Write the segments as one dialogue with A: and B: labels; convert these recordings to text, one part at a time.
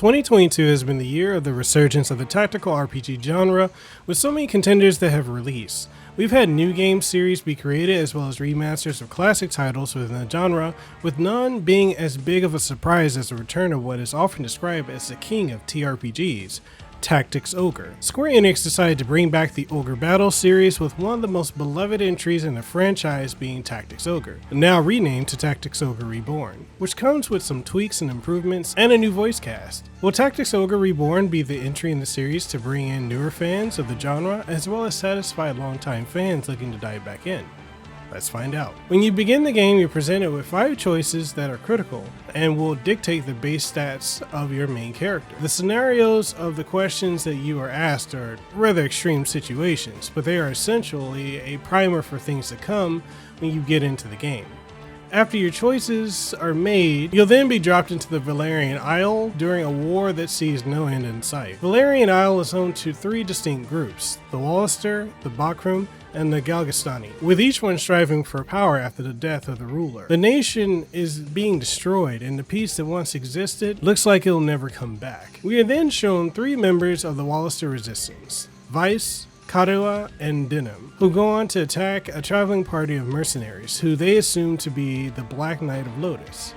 A: 2022 has been the year of the resurgence of the tactical RPG genre, with so many contenders that have released. We've had new game series be created as well as remasters of classic titles within the genre, with none being as big of a surprise as the return of what is often described as the king of TRPGs, Tactics Ogre. Square Enix decided to bring back the Ogre Battle series with one of the most beloved entries in the franchise being Tactics Ogre, now renamed to Tactics Ogre Reborn, which comes with some tweaks and improvements and a new voice cast. Will Tactics Ogre Reborn be the entry in the series to bring in newer fans of the genre as well as satisfy longtime fans looking to dive back in? Let's find out. When you begin the game, you're presented with 5 choices that are critical and will dictate the base stats of your main character. The scenarios of the questions that you are asked are rather extreme situations, but they are essentially a primer for things to come when you get into the game. After your choices are made, you'll then be dropped into the Valerian Isle during a war that sees no end in sight. Valerian Isle is home to 3 distinct groups, the Wallister, the Bakrum, and the Galgastani, with each one striving for power after the death of the ruler. The nation is being destroyed, and the peace that once existed looks like it'll never come back. We are then shown 3 members of the Wallister resistance, Vice, Kadua, and Denim, who go on to attack a traveling party of mercenaries, who they assume to be the Black Knight of Lotus.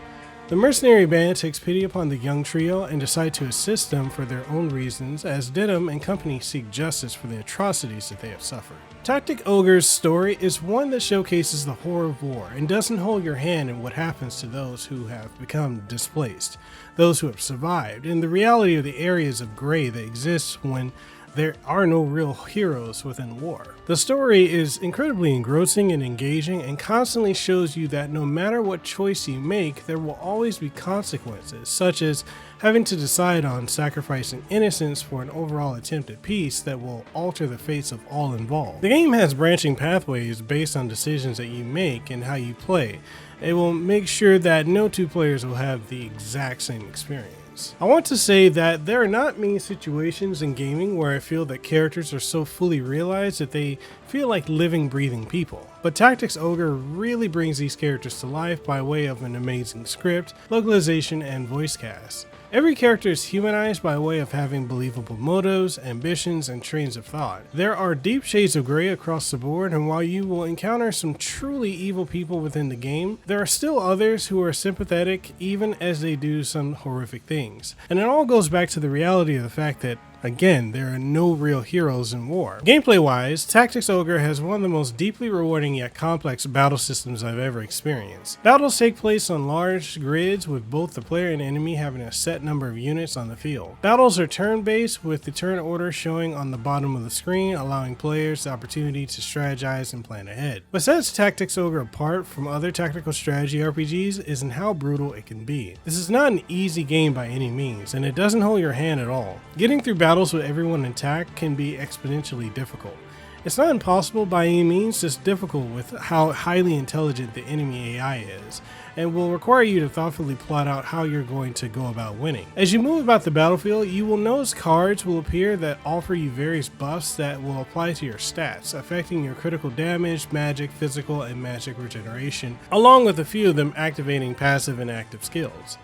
A: The mercenary band takes pity upon the young trio and decide to assist them for their own reasons, as Denim and company seek justice for the atrocities that they have suffered. Tactic Ogre's story is one that showcases the horror of war and doesn't hold your hand in what happens to those who have become displaced, those who have survived, and the reality of the areas of gray that exist when there are no real heroes within war. The story is incredibly engrossing and engaging and constantly shows you that no matter what choice you make, there will always be consequences, such as having to decide on sacrificing innocence for an overall attempt at peace that will alter the fates of all involved. The game has branching pathways based on decisions that you make and how you play. It will make sure that no 2 players will have the exact same experience. I want to say that there are not many situations in gaming where I feel that characters are so fully realized that they feel like living, breathing people. But Tactics Ogre really brings these characters to life by way of an amazing script, localization, and voice cast. Every character is humanized by way of having believable motives, ambitions, and trains of thought. There are deep shades of gray across the board, and while you will encounter some truly evil people within the game, there are still others who are sympathetic even as they do some horrific things. And it all goes back to the reality of the fact that, again, there are no real heroes in war. Gameplay-wise, Tactics Ogre has one of the most deeply rewarding yet complex battle systems I've ever experienced. Battles take place on large grids with both the player and enemy having a set number of units on the field. Battles are turn-based with the turn order showing on the bottom of the screen, allowing players the opportunity to strategize and plan ahead. What sets Tactics Ogre apart from other tactical strategy RPGs is in how brutal it can be. This is not an easy game by any means, and it doesn't hold your hand at all. Getting through battles with everyone intact can be exponentially difficult. It's not impossible by any means, just difficult with how highly intelligent the enemy AI is, and will require you to thoughtfully plot out how you're going to go about winning. As you move about the battlefield, you will notice cards will appear that offer you various buffs that will apply to your stats, affecting your critical damage, magic, physical, and magic regeneration, along with a few of them activating passive and active skills.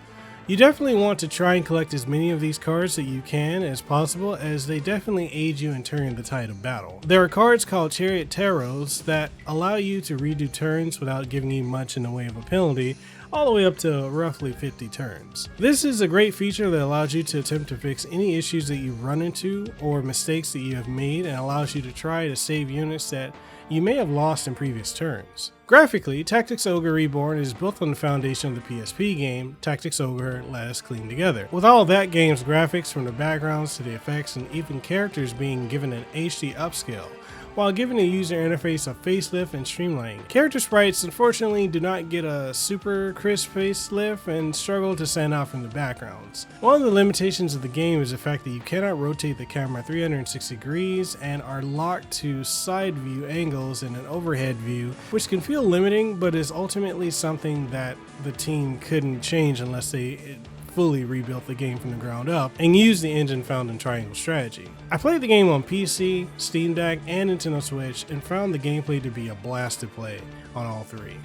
A: You definitely want to try and collect as many of these cards that you can as possible, as they definitely aid you in turning the tide of battle. There are cards called Chariot Tarots that allow you to redo turns without giving you much in the way of a penalty, all the way up to roughly 50 turns. This is a great feature that allows you to attempt to fix any issues that you run into or mistakes that you have made, and allows you to try to save units that you may have lost in previous turns. Graphically, Tactics Ogre Reborn is built on the foundation of the PSP game, Tactics Ogre Let Us Clean Together, with all of that game's graphics from the backgrounds to the effects and even characters being given an HD upscale, while giving the user interface a facelift and streamlining. Character sprites unfortunately do not get a super crisp facelift and struggle to stand out from the backgrounds. One of the limitations of the game is the fact that you cannot rotate the camera 360 degrees and are locked to side view angles and an overhead view, which can feel limiting, but is ultimately something that the team couldn't change unless they fully rebuilt the game from the ground up and used the engine found in Triangle Strategy. I played the game on PC, Steam Deck, and Nintendo Switch and found the gameplay to be a blast to play on all 3.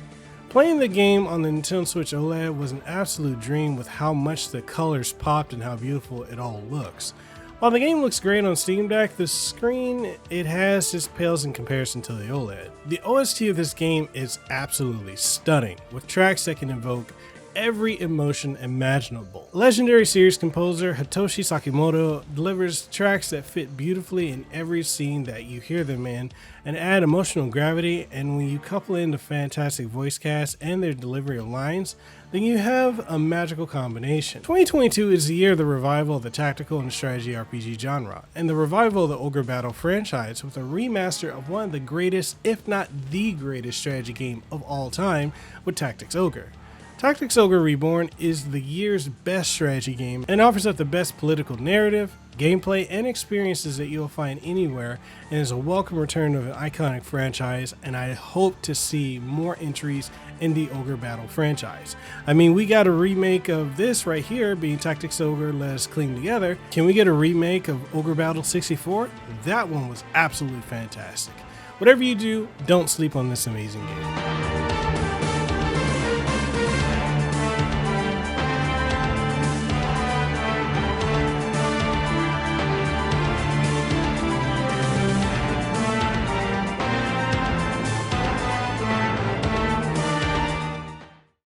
A: Playing the game on the Nintendo Switch OLED was an absolute dream with how much the colors popped and how beautiful it all looks. While the game looks great on Steam Deck, the screen it has just pales in comparison to the OLED. The OST of this game is absolutely stunning, with tracks that can evoke every emotion imaginable. Legendary series composer Hitoshi Sakimoto delivers tracks that fit beautifully in every scene that you hear them in and add emotional gravity, and when you couple in the fantastic voice cast and their delivery of lines, then you have a magical combination. 2022 is the year of the revival of the tactical and strategy RPG genre, and the revival of the Ogre Battle franchise with a remaster of one of the greatest, if not the greatest strategy game of all time with Tactics Ogre. Tactics Ogre Reborn is the year's best strategy game and offers up the best political narrative, gameplay, and experiences that you'll find anywhere, and is a welcome return of an iconic franchise, and I hope to see more entries in the Ogre Battle franchise. I mean, we got a remake of this right here, being Tactics Ogre Let Us Cling Together. Can we get a remake of Ogre Battle 64? That one was absolutely fantastic. Whatever you do, don't sleep on this amazing game.